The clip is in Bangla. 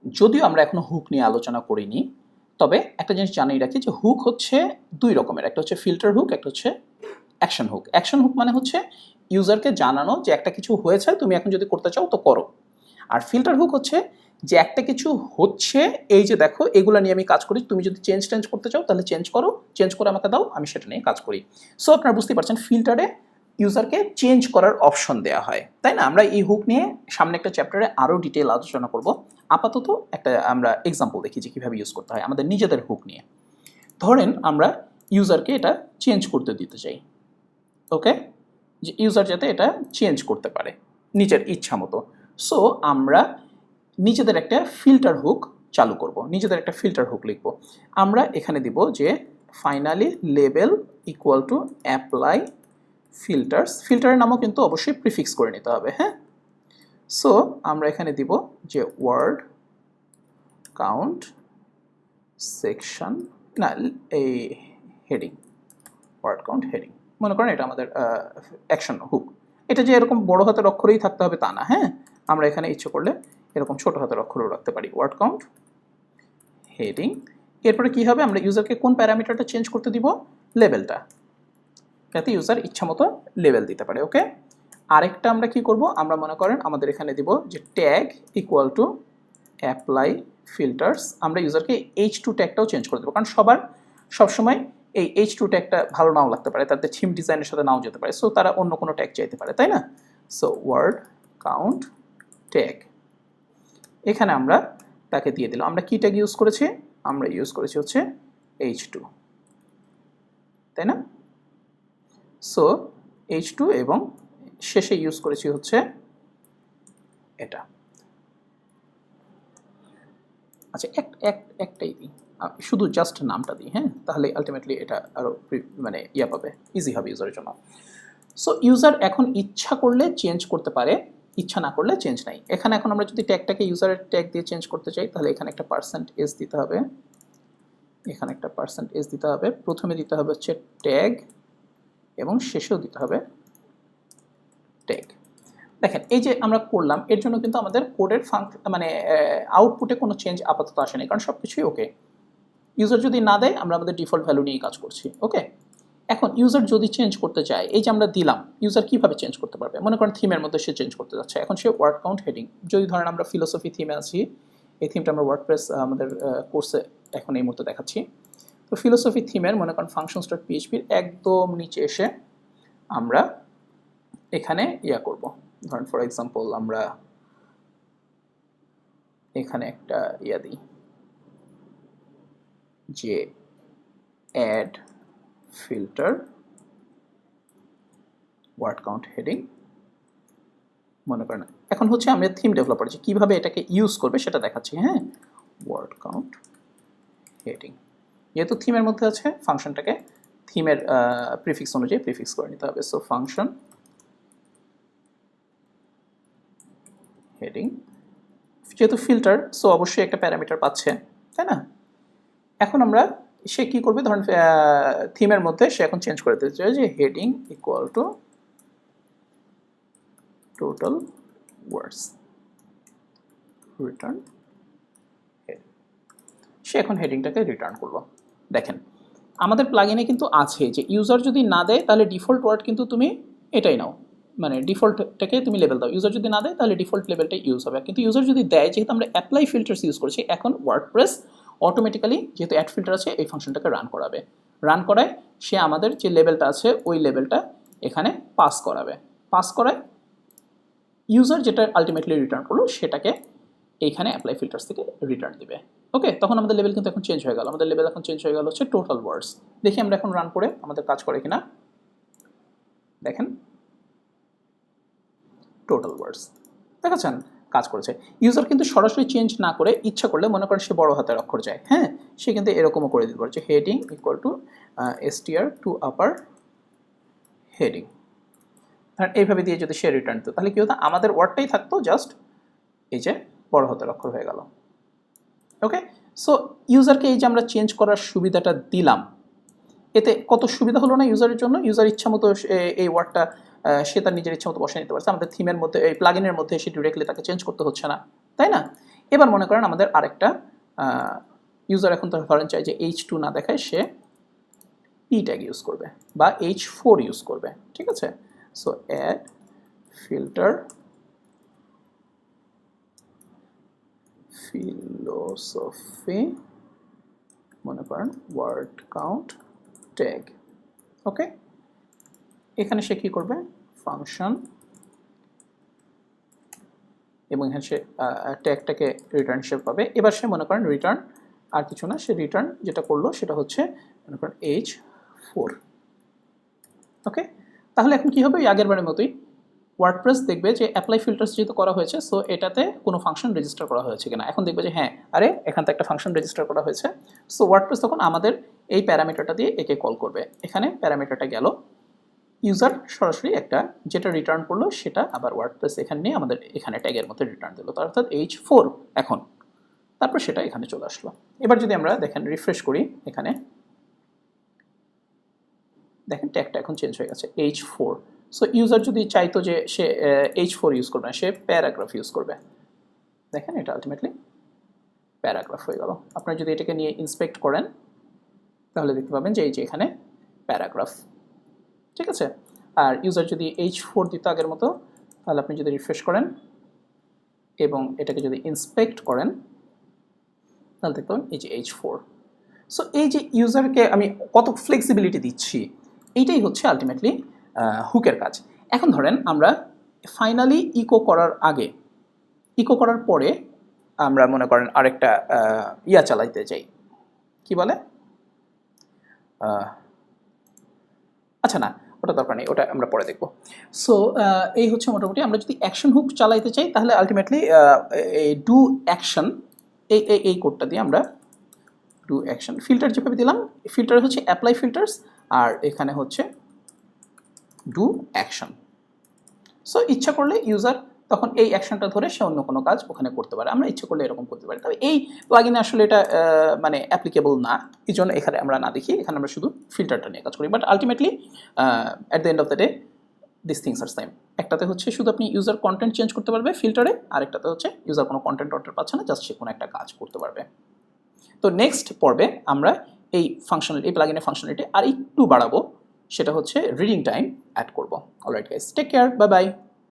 যদিও আমরা এখনো হুক নিয়ে আলোচনা করিনি, তবে একটা জিনিস জানিয়ে রাখি যে হুক হচ্ছে দুই রকমের, একটা হচ্ছে ফিল্টার হুক, একটা হচ্ছে অ্যাকশন হুক। অ্যাকশন হুক মানে হচ্ছে ইউজারকে জানানো যে একটা কিছু হয়েছে, তুমি এখন যদি করতে চাও তো করো। আর ফিল্টার হুক হচ্ছে যে একটা কিছু হচ্ছে, এই যে দেখো এগুলো নিয়ে আমি কাজ করি, তুমি যদি চেঞ্জ করতে চাও তাহলে চেঞ্জ করো, চেঞ্জ করে আমাকে দাও, আমি সেটা নিয়ে কাজ করি। সো আপনারা বুঝতে পারছেন ফিল্টারে ইউজারকে চেঞ্জ করার অপশন দেওয়া হয়, তাই না? আমরা এই হুক নিয়ে সামনে একটা চ্যাপ্টারে আরও ডিটেল আলোচনা করব। আপাতত একটা আমরা এক্সাম্পল দেখি যে কীভাবে ইউজ করতে হয় আমাদের নিজেদের হুক নিয়ে। ধরেন আমরা ইউজারকে এটা চেঞ্জ করতে দিতে চাই, ওকে, যে ইউজার যাতে এটা চেঞ্জ করতে পারে নিজের ইচ্ছা মতো। সো আমরা নিজেদের একটা ফিল্টার হুক চালু করব, নিজেদের একটা ফিল্টার হুক লিখব। আমরা এখানে দিব যে finally label equal to apply filters. ফিল্টারের নামও কিন্তু অবশ্যই প্রিফিক্স করে নিতে হবে, হ্যাঁ। সো আমরা এখানে দিব যে ওয়ার্ড কাউন্ট সেকশন, না এই হেডিং, ওয়ার্ড কাউন্ট হেডিং। মনে করেন এটা আমাদের অ্যাকশন হুক। এটা যে এরকম বড় হাতের অক্ষরেই থাকতে হবে তা না, হ্যাঁ। আমরা এখানে ইচ্ছে করলে এরকম ছোট হাতের অক্ষরও রাখতে পারি, ওয়ার্ড কাউন্ট হেডিং। এরপরে কি হবে, আমরা ইউজারকে কোন প্যারামিটারটা চেঞ্জ করতে দিব, লেভেলটা, যাতে ইউজার ইচ্ছা মতো লেভেল দিতে পারে, ওকে। আরেকটা আমরা কি করব, আমরা মনে করেন আমাদের এখানে দিব যে tag equal to apply filters. আমরা ইউজারকে H2 ট্যাগটাও চেঞ্জ করে দেবো, কারণ সবসময় এই H2 ট্যাগটা ভালো নাও লাগতে পারে, তাদের থিম ডিজাইনের সাথে নাও যেতে পারে, সো তারা অন্য কোনো ট্যাগ চাইতে পারে, তাই না? সো ওয়ার্ড কাউন্ট ট্যাগ, এখানে আমরা তাকে দিয়ে দিলাম। আমরা কি ট্যাগ ইউজ করেছি, আমরা ইউজ করেছি হচ্ছে H2, তাই না? সো H2 এবং শেষে ইউজ করেছি হচ্ছে এটা। আচ্ছা একটাই দিই, শুধু জাস্ট নামটা দিই, হ্যাঁ, তাহলে আলটিমেটলি এটা আরও মানে পাবে, ইজি হবে ইউজারের জন্য। সো ইউজার এখন ইচ্ছা করলে চেঞ্জ করতে পারে, ইচ্ছা না করলে চেঞ্জ নাই। এখানে এখন আমরা যদি ট্যাগটাকে ইউজারের ট্যাগ দিয়ে চেঞ্জ করতে চাই, তাহলে এখানে একটা %s দিতে হবে, এখানে একটা %s দিতে হবে, প্রথমে দিতে হবে হচ্ছে ট্যাগ এবং শেষেও দিতে হবে ট্যাগ। দেখেন এই যে আমরা করলাম, এর জন্য কিন্তু আমাদের কোডের মানে আউটপুটে কোনো চেঞ্জ আপাতত আসেনি, কারণ সব কিছুই ওকে। ইউজার যদি না দেয় আমরা আমাদের ডিফল্ট ভ্যালু নিয়েই কাজ করছি, ওকে। এখন ইউজার যদি চেঞ্জ করতে চায়, এই যে আমরা দিলাম, ইউজার কীভাবে চেঞ্জ করতে পারবে, মনে করেন থিমের মধ্যে সে চেঞ্জ করতে যাচ্ছে, এখন সে ওয়ার্ড কাউন্ট হেডিং, যদি ধরেন আমরা ফিলোসফি থিমে আছি, এই থিমটা আমরা ওয়ার্ডপ্রেস আমাদের কোর্সে এখন এই মুহূর্তে দেখাচ্ছি। তো ফিলোসফি থিমের মনে করেন functions.php-র একদম নিচে এসে আমরা এখানে করব, ধরেন ফর এক্সাম্পল আমরা এখানে একটা দিই যে add filter word count heading, মনে করেন এখন হচ্ছে আমরা থিম ডেভেলপার যে কীভাবে এটাকে ইউজ করবে সেটা দেখাচ্ছি, হ্যাঁ। ওয়ার্ড কাউন্ট হেডিং, যেহেতু থিমের মধ্যে আছে ফাংশনটাকে থিমের প্রিফিক্স অনুযায়ী প্রিফিক্স করে নিতে হবে। সো ফাংশন হেডিং, যেহেতু ফিল্টার সো অবশ্যই একটা প্যারামিটার পাচ্ছে, তাই না? এখন আমরা সে কি করবে, ধরেন থিমের মধ্যে সে এখন চেঞ্জ করে দিতে চাই যে heading equal to total words return, সে এখন হেডিংটাকে রিটার্ন করলো। দেখেন আমাদের প্লাগইনে কিন্তু আছে যে ইউজার যদি না দেয় তাহলে ডিফল্ট ওয়ার্ড কিন্তু তুমি এটাই নাও, মানে ডিফল্টটাকে তুমি লেভেল দাও। ইউজার যদি না দেয় তাহলে ডিফল্ট লেভেলটাই ইউজ হবে, কিন্তু ইউজার যদি দেয়, যেহেতু আমরা অ্যাপ্লাই ফিল্টার্স ইউজ করছি, এখন ওয়ার্ডপ্রেস অটোমেটিক্যালি যেহেতু অ্যাড ফিল্টার আছে এই ফাংশনটাকে রান করাবে, রান করায় সে আমাদের যে লেভেলটা আছে ওই লেভেলটা এখানে পাস করাবে, পাস করায় ইউজার যেটা আলটিমেটলি রিটার্ন করলো সেটাকে এইখানে অ্যাপ্লাই ফিল্টার্স থেকে রিটার্ন দিবে, ওকে। তখন আমাদের লেভেল কিন্তু এখন চেঞ্জ হয়ে গেল, আমাদের লেভেল এখন চেঞ্জ হয়ে গেল হচ্ছে টোটাল ওয়ার্ডস। দেখি আমরা এখন রান করে আমাদের কাজ করে কিনা, দেখেন টোটাল ওয়ার্ডস দেখাচ্ছেন কাজ করেছে। ইউজার কিন্তু সরাসরি চেঞ্জ না করে ইচ্ছা করলে মনে করেন সে বড় হাতের অক্ষর চায়, হ্যাঁ, সে কিন্তু এরকমও করে দিতে পারে যে heading equal to str to upper heading, এইভাবে দিয়ে যদি সে রিটার্ন দিত তাহলে কি হতো, আমাদের ওয়ার্ডটাই থাকতো জাস্ট এই যে বড় হাতের অক্ষর হয়ে গেল, ওকে। সো ইউজারকে এই যে আমরা চেঞ্জ করার সুবিধাটা দিলাম, এতে কত সুবিধা হলো না ইউজারের জন্য। ইউজার ইচ্ছা মতো এই ওয়ার্ডটা সে তার নিজের ইচ্ছা মতো বসে নিতে পারছে, আমাদের থিমের মধ্যে এই প্লাগইনের মধ্যে সে ডিরেক্টলি তাকে চেঞ্জ করতে হচ্ছে না, তাই না? এবার মনে করেন আমাদের আরেকটা ইউজার এখন ধরেন চাই যে H2 না দেখায়, সে p ট্যাগ ইউজ করবে বা H4 ইউজ করবে, ঠিক আছে? সো অ্যাড ফিল্টার ফিলোসফি, মনে করেন ওয়ার্ড কাউন্ট ট্যাগ, ওকে? এখানে সে কি করবে, ফাংশন, এবং এখানে সে ট্যাগটাকে রিটার্ন হিসেবে পাবে। এবার সে মনে করেন রিটার্ন আর কিছু না, সে রিটার্ন যেটা করলো সেটা হচ্ছে মনে করেন H4, ওকে? তাহলে এখন কি হবে, ওই আগের বারের মতোই ওয়ার্ডপ্রেস দেখবে যে অ্যাপ্লাই ফিল্টার্স যেহেতু করা হয়েছে, সো এটাতে কোনো ফাংশন রেজিস্টার করা হয়েছে কিনা। এখন দেখবে যে হ্যাঁ, আরে এখান থেকে একটা ফাংশন রেজিস্টার করা হয়েছে। সো ওয়ার্ডপ্রেস তখন আমাদের এই প্যারামিটারটা দিয়ে একে কল করবে। এখানে প্যারামিটারটা গেল, ইউজার সরাসরি একটা যেটা রিটার্ন করলো সেটা আবার ওয়ার্ডপ্রেস এখানে নিয়ে আমাদের এখানে ট্যাগের মধ্যে রিটার্ন দিল, অর্থাৎ H4 এখন। তারপর সেটা এখানে চলে আসলো। এবার যদি আমরা দেখেন রিফ্রেশ করি, এখানে দেখেন ট্যাগটা এখন চেঞ্জ হয়ে গেছে H4। সো ইউজার যদি চাইতো যে সে H4 ইউজ করবে না, সে প্যারাগ্রাফ ইউজ করবে, দেখেন এটা আলটিমেটলি প্যারাগ্রাফ হয়ে গেল। আপনারা যদি এটাকে নিয়ে ইন্সপেক্ট করেন তাহলে দেখতে পাবেন যে এই যে এখানে প্যারাগ্রাফ, ঠিক আছে? আর ইউজার যদি H4 দিত আগের মতো, তাহলে আপনি যদি রিফ্রেশ করেন এবং এটাকে যদি ইন্সপেক্ট করেন তাহলে দেখতে পাবেন এই যে H4। সো এই যে ইউজারকে আমি কত ফ্লেক্সিবিলিটি দিচ্ছি, এইটাই হচ্ছে আলটিমেটলি হুকের কাজ। এখন ধরেন আমরা ফাইনালি ইকো করার আগে, ইকো করার পরে আমরা মনে করেন আরেকটা ইয়া চালাইতে চাই, কি বলে, আচ্ছা না ওটা দরকার নেই, ওটা আমরা পরে দেখব। সো এই হচ্ছে মোটামুটি আমরা যদি অ্যাকশন হুক চালাইতে চাই তাহলে আলটিমেটলি ডু অ্যাকশন, এই কোডটা দিয়ে আমরা ডু অ্যাকশন, ফিল্টার যেভাবে দিলাম, ফিল্টার হচ্ছে অ্যাপ্লাই ফিল্টার্স আর এখানে হচ্ছে ডু অ্যাকশন। সো ইচ্ছা করলে ইউজার তখন এই অ্যাকশনটা ধরে সে অন্য কোনো কাজ ওখানে করতে পারে, আমরা ইচ্ছে করলে এরকম করতে পারি। তবে এই প্লাগইনে আসলে এটা মানে অ্যাপ্লিকেবল না, এই জন্য এখানে আমরা না দেখি, এখানে আমরা শুধু ফিল্টারটা নিয়ে কাজ করি। But ultimately at the end of the day this things are same. একটাতে হচ্ছে শুধু আপনি ইউজার কন্টেন্ট চেঞ্জ করতে পারবে ফিল্টারে, আরেকটাতে হচ্ছে ইউজার কোনো কন্টেন্ট অর্ডার পাচ্ছে না, জাস্ট সে কোনো একটা কাজ করতে পারবে। তো নেক্সট পর্বে আমরা এই ফাংশনালিটি, এই প্লাগইনের ফাংশনালিটি আর একটু বাড়াবো, সেটা হচ্ছে রিডিং টাইম অ্যাড করবো। Alright guys, take care, bye by.